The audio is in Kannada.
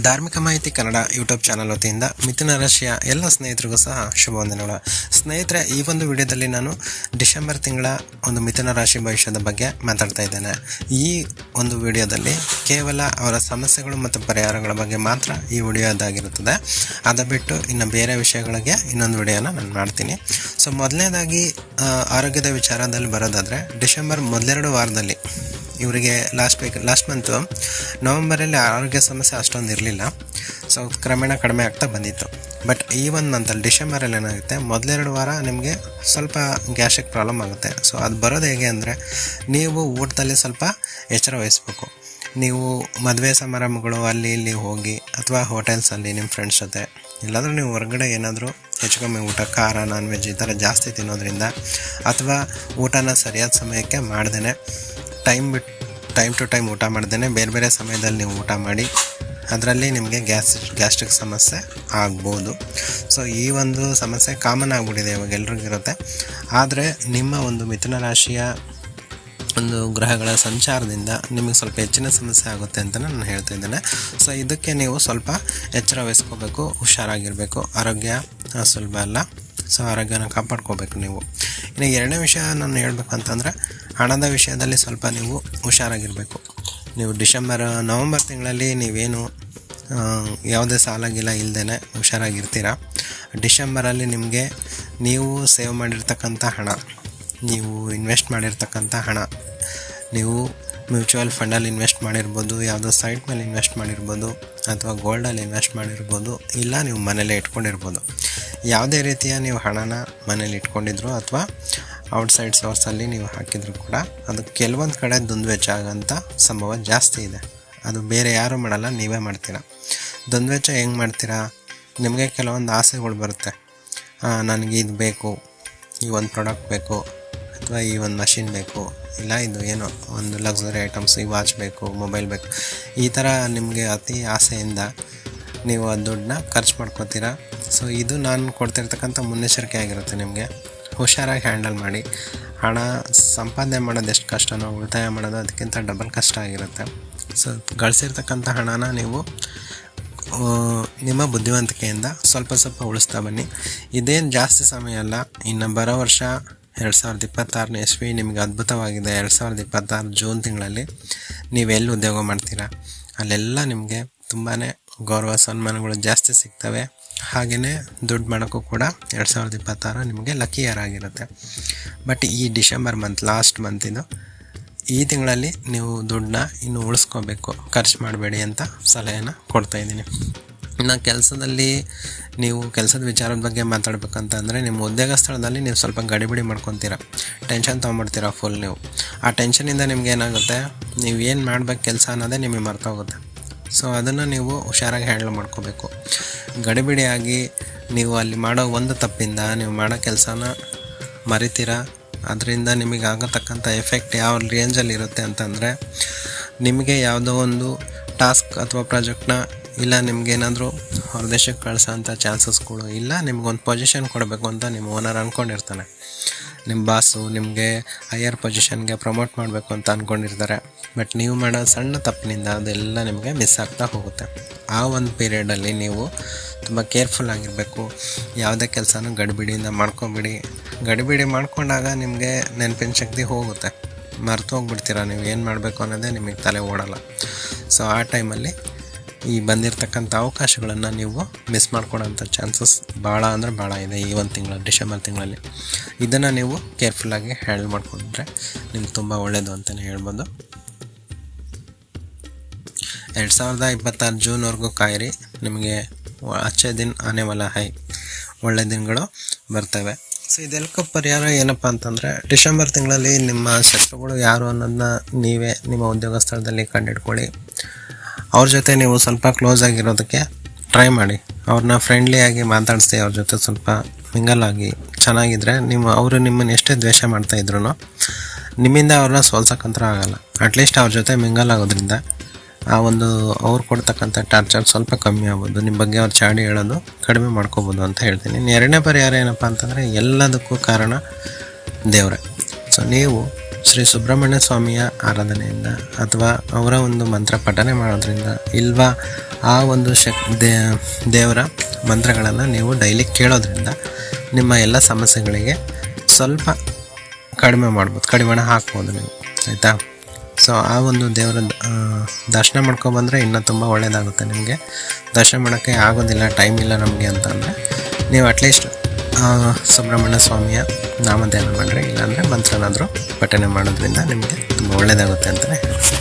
ಧಾರ್ಮಿಕ ಮಾಹಿತಿ ಕನ್ನಡ ಯೂಟ್ಯೂಬ್ ಚಾನಲ್ ವತಿಯಿಂದ ಮಿಥುನ ರಾಶಿಯ ಎಲ್ಲ ಸ್ನೇಹಿತರಿಗೂ ಸಹ ಶುಭವಂದನೆಗಳು. ಸ್ನೇಹಿತರೆ, ಈ ಒಂದು ವಿಡಿಯೋದಲ್ಲಿ ನಾನು ಡಿಸೆಂಬರ್ ತಿಂಗಳ ಒಂದು ಮಿಥುನ ರಾಶಿ ಭವಿಷ್ಯದ ಬಗ್ಗೆ ಮಾತಾಡ್ತಾ ಇದ್ದೇನೆ. ಈ ಒಂದು ವಿಡಿಯೋದಲ್ಲಿ ಕೇವಲ ಅವರ ಸಮಸ್ಯೆಗಳು ಮತ್ತು ಪರಿಹಾರಗಳ ಬಗ್ಗೆ ಮಾತ್ರ ಈ ವಿಡಿಯೋದಾಗಿರುತ್ತದೆ. ಅದು ಬಿಟ್ಟು ಇನ್ನು ಬೇರೆ ವಿಷಯಗಳಿಗೆ ಇನ್ನೊಂದು ವಿಡಿಯೋನ ನಾನು ಮಾಡ್ತೀನಿ. ಸೊ ಮೊದಲನೇದಾಗಿ ಆರೋಗ್ಯದ ವಿಚಾರದಲ್ಲಿ ಬರೋದಾದರೆ, ಡಿಸೆಂಬರ್ ಮೊದಲೆರಡು ವಾರದಲ್ಲಿ ಇವರಿಗೆ ಲಾಸ್ಟ್ ಮಂತು ನವಂಬರಲ್ಲಿ ಆರೋಗ್ಯ ಸಮಸ್ಯೆ ಅಷ್ಟೊಂದು ಇರಲಿಲ್ಲ. ಸೊ ಕ್ರಮೇಣ ಕಡಿಮೆ ಆಗ್ತಾ ಬಂದಿತ್ತು. ಬಟ್ ಈ ಒಂದು ಮಂತಲ್ಲಿ ಡಿಸೆಂಬರಲ್ಲಿ ಏನಾಗುತ್ತೆ, ಮೊದಲೆರಡು ವಾರ ನಿಮಗೆ ಸ್ವಲ್ಪ ಗ್ಯಾಸ್ಟ್ರಿಕ್ ಪ್ರಾಬ್ಲಮ್ ಆಗುತ್ತೆ. ಸೊ ಅದು ಬರೋದು ಹೇಗೆ ಅಂದರೆ, ನೀವು ಊಟದಲ್ಲಿ ಸ್ವಲ್ಪ ಎಚ್ಚರ ವಹಿಸ್ಬೇಕು. ನೀವು ಮದುವೆ ಸಮಾರಂಭಗಳು ಅಲ್ಲಿ ಇಲ್ಲಿ ಹೋಗಿ, ಅಥವಾ ಹೋಟೆಲ್ಸಲ್ಲಿ ನಿಮ್ಮ ಫ್ರೆಂಡ್ಸ್ ಜೊತೆ ಇಲ್ಲಾಂದ್ರೆ ನೀವು ಹೊರಗಡೆ ಏನಾದರೂ ಹೆಚ್ಚು ಕಮ್ಮಿ ಊಟ, ಖಾರ, ನಾನ್ ವೆಜ್ ಈ ಥರ ಜಾಸ್ತಿ ತಿನ್ನೋದ್ರಿಂದ, ಅಥವಾ ಊಟನ ಸರಿಯಾದ ಸಮಯಕ್ಕೆ ಮಾಡ್ದೇ ಟೈಮ್ ಟು ಟೈಮ್ ಊಟ ಮಾಡ್ದೇ ಬೇರೆ ಬೇರೆ ಸಮಯದಲ್ಲಿ ನೀವು ಊಟ ಮಾಡಿ, ಅದರಲ್ಲಿ ನಿಮಗೆ ಗ್ಯಾಸ್ಟ್ರಿಕ್ ಸಮಸ್ಯೆ ಆಗ್ಬೋದು. ಸೊ ಈ ಒಂದು ಸಮಸ್ಯೆ ಕಾಮನ್ ಆಗಿಬಿಟ್ಟಿದೆ, ಇವಾಗ ಎಲ್ರಿಗಿರುತ್ತೆ. ಆದರೆ ನಿಮ್ಮ ಒಂದು ಮಿಥುನ ರಾಶಿಯ ಒಂದು ಗ್ರಹಗಳ ಸಂಚಾರದಿಂದ ನಿಮಗೆ ಸ್ವಲ್ಪ ಹೆಚ್ಚಿನ ಸಮಸ್ಯೆ ಆಗುತ್ತೆ ಅಂತ ನಾನು ಹೇಳ್ತಾ ಇದ್ದೇನೆ. ಸೊ ಇದಕ್ಕೆ ನೀವು ಸ್ವಲ್ಪ ಎಚ್ಚರ ವಹಿಸ್ಕೋಬೇಕು, ಹುಷಾರಾಗಿರಬೇಕು. ಆರೋಗ್ಯ ಸುಲಭ ಅಲ್ಲ. ಸೊ ಆರೋಗ್ಯನ ಕಾಪಾಡ್ಕೋಬೇಕು ನೀವು. ಇನ್ನು ಎರಡನೇ ವಿಷಯ ನಾನು ಹೇಳ್ಬೇಕಂತಂದರೆ, ಹಣದ ವಿಷಯದಲ್ಲಿ ಸ್ವಲ್ಪ ನೀವು ಹುಷಾರಾಗಿರಬೇಕು. ನೀವು ನವಂಬರ್ ತಿಂಗಳಲ್ಲಿ ನೀವೇನು ಯಾವುದೇ ಸಾಲಾಗಿಲ್ಲ ಇಲ್ಲದೇ ಹುಷಾರಾಗಿರ್ತೀರ. ಡಿಸೆಂಬರಲ್ಲಿ ನಿಮಗೆ ನೀವು ಸೇವ್ ಮಾಡಿರ್ತಕ್ಕಂಥ ಹಣ, ನೀವು ಇನ್ವೆಸ್ಟ್ ಮಾಡಿರ್ತಕ್ಕಂಥ ಹಣ, ನೀವು ಮ್ಯೂಚುವಲ್ ಫಂಡಲ್ಲಿ ಇನ್ವೆಸ್ಟ್ ಮಾಡಿರ್ಬೋದು, ಯಾವುದೋ ಸೈಟ್ ಮೇಲೆ ಇನ್ವೆಸ್ಟ್ ಮಾಡಿರ್ಬೋದು, ಅಥವಾ ಗೋಲ್ಡಲ್ಲಿ ಇನ್ವೆಸ್ಟ್ ಮಾಡಿರ್ಬೋದು, ಇಲ್ಲ ನೀವು ಮನೇಲೇ ಇಟ್ಕೊಂಡಿರ್ಬೋದು. ಯಾವುದೇ ರೀತಿಯ ನೀವು ಹಣನ ಮನೇಲಿ ಇಟ್ಕೊಂಡಿದ್ರು ಅಥವಾ ಔಟ್ಸೈಡ್ ಸೋರ್ಸಲ್ಲಿ ನೀವು ಹಾಕಿದ್ರು ಕೂಡ ಅದು ಕೆಲವೊಂದು ಕಡೆ ದುಂದುವೆಚ್ಚ ಆಗೋಂಥ ಸಂಭವ ಜಾಸ್ತಿ ಇದೆ. ಅದು ಬೇರೆ ಯಾರೂ ಮಾಡಲ್ಲ, ನೀವೇ ಮಾಡ್ತೀರಾ. ದುಂದುವೆಚ್ಚ ಹೆಂಗೆ ಮಾಡ್ತೀರಾ? ನಿಮಗೆ ಕೆಲವೊಂದು ಆಸೆಗಳು ಬರುತ್ತೆ. ನನಗೆ ಇದು ಬೇಕು, ಈ ಒಂದು ಪ್ರಾಡಕ್ಟ್ ಬೇಕು, ಅಥವಾ ಈ ಒಂದು ಮಷಿನ್ ಬೇಕು, ಇಲ್ಲ ಇದು ಏನೋ ಒಂದು ಲಕ್ಸುರಿ ಐಟಮ್ಸ್, ಈ ವಾಚ್ ಬೇಕು, ಮೊಬೈಲ್ ಬೇಕು, ಈ ಥರ ನಿಮಗೆ ಅತಿ ಆಸೆಯಿಂದ ನೀವು ಆ ದುಡ್ಡನ್ನ ಖರ್ಚು ಮಾಡ್ಕೋತೀರಾ. ಸೊ ಇದು ನಾನು ಕೊಡ್ತಿರ್ತಕ್ಕಂಥ ಮುನ್ನೆಚ್ಚರಿಕೆ ಆಗಿರುತ್ತೆ. ನಿಮಗೆ ಹುಷಾರಾಗಿ ಹ್ಯಾಂಡಲ್ ಮಾಡಿ. ಹಣ ಸಂಪಾದನೆ ಮಾಡೋದು ಎಷ್ಟು ಕಷ್ಟನೋ, ಉಳಿತಾಯ ಮಾಡೋದು ಅದಕ್ಕಿಂತ ಡಬಲ್ ಕಷ್ಟ ಆಗಿರುತ್ತೆ. ಸೊ ಗಳಿಸಿರ್ತಕ್ಕಂಥ ಹಣನ ನೀವು ನಿಮ್ಮ ಬುದ್ಧಿವಂತಿಕೆಯಿಂದ ಸ್ವಲ್ಪ ಸ್ವಲ್ಪ ಉಳಿಸ್ತಾ ಬನ್ನಿ. ಇದೇನು ಜಾಸ್ತಿ ಸಮಯ ಅಲ್ಲ. ಇನ್ನು ಬರೋ ವರ್ಷ 2026ನೇ ಇಸ್ವಿ ನಿಮಗೆ ಅದ್ಭುತವಾಗಿದೆ. 2026 ಜೂನ್ ತಿಂಗಳಲ್ಲಿ ನೀವೆಲ್ಲಿ ಉದ್ಯೋಗ ಮಾಡ್ತೀರಾ ಅಲ್ಲೆಲ್ಲ ನಿಮಗೆ ತುಂಬಾ ಗೌರವ ಸನ್ಮಾನಗಳು ಜಾಸ್ತಿ ಸಿಗ್ತವೆ. ಹಾಗೆಯೇ ದುಡ್ಡು ಮಾಡೋಕ್ಕೂ ಕೂಡ 2026 ನಿಮಗೆ ಲಕ್ಕಿ ಇಯರ್ ಆಗಿರುತ್ತೆ. ಬಟ್ ಈ ಡಿಸೆಂಬರ್ ಲಾಸ್ಟ್ ಮಂತಿದು ಈ ತಿಂಗಳಲ್ಲಿ ನೀವು ದುಡ್ಡನ್ನ ಇನ್ನೂ ಉಳಿಸ್ಕೋಬೇಕು, ಖರ್ಚು ಮಾಡಬೇಡಿ ಅಂತ ಸಲಹೆನ ಕೊಡ್ತಾಯಿದ್ದೀನಿ. ಇನ್ನು ಕೆಲಸದಲ್ಲಿ ನೀವು ಕೆಲಸದ ವಿಚಾರದ ಬಗ್ಗೆ ಮಾತಾಡ್ಬೇಕಂತಂದರೆ, ನಿಮ್ಮ ಉದ್ಯೋಗ ಸ್ಥಳದಲ್ಲಿ ನೀವು ಸ್ವಲ್ಪ ಗಡಿಬಿಡಿ ಮಾಡ್ಕೊತೀರ, ಟೆನ್ಷನ್ ತೊಗೊಂಬಿಡ್ತೀರ ಫುಲ್. ನೀವು ಆ ಟೆನ್ಷನಿಂದ ನಿಮ್ಗೆ ಏನಾಗುತ್ತೆ, ನೀವು ಏನು ಮಾಡ್ಬೇಕು ಕೆಲಸ ಅನ್ನೋದೇ ನಿಮಗೆ ಮರ್ತೋಗುತ್ತೆ. ಸೊ ಅದನ್ನು ನೀವು ಹುಷಾರಾಗಿ ಹ್ಯಾಂಡಲ್ ಮಾಡ್ಕೋಬೇಕು. ಗಡಿಬಿಡಿಯಾಗಿ ನೀವು ಅಲ್ಲಿ ಮಾಡೋ ಒಂದು ತಪ್ಪಿಂದ ನೀವು ಮಾಡೋ ಕೆಲಸನ ಮರಿತೀರ. ಅದರಿಂದ ನಿಮಗೆ ಆಗತಕ್ಕಂಥ ಎಫೆಕ್ಟ್ ಯಾವ ರೇಂಜಲ್ಲಿ ಇರುತ್ತೆ ಅಂತಂದರೆ, ನಿಮಗೆ ಯಾವುದೋ ಒಂದು ಟಾಸ್ಕ್ ಅಥವಾ ಪ್ರಾಜೆಕ್ಟ್ನ, ಇಲ್ಲ ನಿಮಗೇನಾದರೂ ಹೊರದೇಶಕ್ಕೆ ಕಳಿಸೋಂಥ ಚಾನ್ಸಸ್ಗಳು, ಇಲ್ಲ ನಿಮ್ಗೊಂದು ಪೊಸಿಷನ್ ಕೊಡಬೇಕು ಅಂತ ನಿಮ್ಮ ಓನರ್ ಅಂದ್ಕೊಂಡಿರ್ತಾನೆ. ನಿಮ್ಮ ಬಾಸು ನಿಮಗೆ ಹೈಯರ್ ಪೊಸಿಷನ್ಗೆ ಪ್ರಮೋಟ್ ಮಾಡಬೇಕು ಅಂತ ಅಂದ್ಕೊಂಡಿರ್ತಾರೆ. ಬಟ್ ನೀವು ಮಾಡೋ ಸಣ್ಣ ತಪ್ಪಿನಿಂದ ಅದೆಲ್ಲ ನಿಮಗೆ ಮಿಸ್ ಆಗ್ತಾ ಹೋಗುತ್ತೆ. ಆ ಒಂದು ಪೀರಿಯಡಲ್ಲಿ ನೀವು ತುಂಬ ಕೇರ್ಫುಲ್ ಆಗಿರಬೇಕು. ಯಾವುದೇ ಕೆಲಸನೂ ಗಡಿಬಿಡಿಯಿಂದ ಮಾಡ್ಕೊಬಿಡಿ. ಗಡಿಬಿಡಿ ಮಾಡ್ಕೊಂಡಾಗ ನಿಮಗೆ ನೆನಪಿನ ಶಕ್ತಿ ಹೋಗುತ್ತೆ, ಮರೆತು ಹೋಗ್ಬಿಡ್ತೀರ. ನೀವು ಏನು ಮಾಡಬೇಕು ಅನ್ನೋದೇ ನಿಮಗೆ ತಲೆ ಓಡಲ್ಲ. ಸೊ ಆ ಟೈಮಲ್ಲಿ ಈ ಬಂದಿರತಕ್ಕಂಥ ಅವಕಾಶಗಳನ್ನು ನೀವು ಮಿಸ್ ಮಾಡ್ಕೊಳ್ಳೋಂಥ ಚಾನ್ಸಸ್ ಭಾಳ ಅಂದರೆ ಭಾಳ ಇದೆ ಈ ಒಂದು ಡಿಸೆಂಬರ್ ತಿಂಗಳಲ್ಲಿ. ಇದನ್ನು ನೀವು ಕೇರ್ಫುಲ್ಲಾಗಿ ಹ್ಯಾಂಡಲ್ ಮಾಡಿಕೊಂಡ್ರೆ ನಿಮ್ಗೆ ತುಂಬ ಒಳ್ಳೆಯದು ಅಂತಲೇ ಹೇಳ್ಬೋದು. 2026 ಜೂನ್ವರೆಗೂ ಕಾಯಿರಿ. ನಿಮಗೆ ಅಚ್ಚೆ ದಿನ ಆನೆ ವಾಲ ಹೈ, ಒಳ್ಳೆ ದಿನಗಳು ಬರ್ತವೆ. ಸೊ ಇದೆಲ್ಲಕ್ಕೂ ಪರಿಹಾರ ಏನಪ್ಪ ಅಂತಂದರೆ, ಡಿಸೆಂಬರ್ ತಿಂಗಳಲ್ಲಿ ನಿಮ್ಮ ಶತ್ರುಗಳು ಯಾರು ಅನ್ನೋದನ್ನ ನೀವೇ ನಿಮ್ಮ ಉದ್ಯೋಗ ಸ್ಥಳದಲ್ಲಿ ಕಂಡಿಡ್ಕೊಳ್ಳಿ. ಅವ್ರ ಜೊತೆ ನೀವು ಸ್ವಲ್ಪ ಕ್ಲೋಸ್ ಆಗಿರೋದಕ್ಕೆ ಟ್ರೈ ಮಾಡಿ. ಅವ್ರನ್ನ ಫ್ರೆಂಡ್ಲಿಯಾಗಿ ಮಾತಾಡಿಸಿ, ಅವ್ರ ಜೊತೆ ಸ್ವಲ್ಪ ಮಿಂಗಲ್ ಆಗಿ ಚೆನ್ನಾಗಿದ್ದರೆ ಅವರು ನಿಮ್ಮನ್ನು ಎಷ್ಟೇ ದ್ವೇಷ ಮಾಡ್ತಾಯಿದ್ರು ನಿಮ್ಮಿಂದ ಅವ್ರನ್ನ ಸೋಲ್ಸೋಕ್ಕಂತರ ಆಗೋಲ್ಲ. ಅಟ್ಲೀಸ್ಟ್ ಅವ್ರ ಜೊತೆ ಮಿಂಗಲ್ ಆಗೋದ್ರಿಂದ ಆ ಒಂದು ಅವ್ರು ಕೊಡ್ತಕ್ಕಂಥ ಟಾರ್ಚರ್ ಸ್ವಲ್ಪ ಕಮ್ಮಿ ಆಗ್ಬೋದು. ನಿಮ್ಮ ಬಗ್ಗೆ ಅವ್ರು ಚಾಡಿ ಹೇಳೋದು ಕಡಿಮೆ ಮಾಡ್ಕೋಬೋದು ಅಂತ ಹೇಳ್ತೀನಿ. ಎರಡನೇ ಪರಿಹಾರ ಏನಪ್ಪ ಅಂತಂದರೆ, ಎಲ್ಲದಕ್ಕೂ ಕಾರಣ ದೇವರೇ. ಸೊ ನೀವು ಶ್ರೀ ಸುಬ್ರಹ್ಮಣ್ಯ ಸ್ವಾಮಿಯ ಆರಾಧನೆಯಿಂದ ಅಥವಾ ಅವರ ಒಂದು ಮಂತ್ರ ಪಠನೆ ಮಾಡೋದ್ರಿಂದ ಇಲ್ವಾ ಆ ಒಂದು ದೇವರ ಮಂತ್ರಗಳನ್ನು ನೀವು ಡೈಲಿ ಕೇಳೋದ್ರಿಂದ ನಿಮ್ಮ ಎಲ್ಲ ಸಮಸ್ಯೆಗಳಿಗೆ ಸ್ವಲ್ಪ ಕಡಿವಾಣ ಹಾಕ್ಬೋದು ನೀವು, ಆಯಿತಾ. ಸೊ ಆ ಒಂದು ದೇವರ ದರ್ಶನ ಮಾಡ್ಕೊಬಂದರೆ ಇನ್ನೂ ತುಂಬ ಒಳ್ಳೆಯದಾಗುತ್ತೆ. ನಿಮಗೆ ದರ್ಶನ ಮಾಡೋಕ್ಕೆ ಆಗೋದಿಲ್ಲ, ಟೈಮ್ ಇಲ್ಲ ನಮಗೆ ಅಂತಂದರೆ ನೀವು ಅಟ್ಲೀಸ್ಟ್ ಸುಬ್ರಹ್ಮಣ್ಯ ಸ್ವಾಮಿಯ ನಾಮಧ್ಯಾನ ಮಾಡಿರಿ, ಇಲ್ಲಾಂದರೆ ಮಂತ್ರನಾದರೂ ಪಠನೆ ಮಾಡೋದ್ರಿಂದ ನಿಮಗೆ ತುಂಬ ಒಳ್ಳೆಯದಾಗುತ್ತೆ ಅಂತಲೇ ಹೇಳ್ತೀನಿ.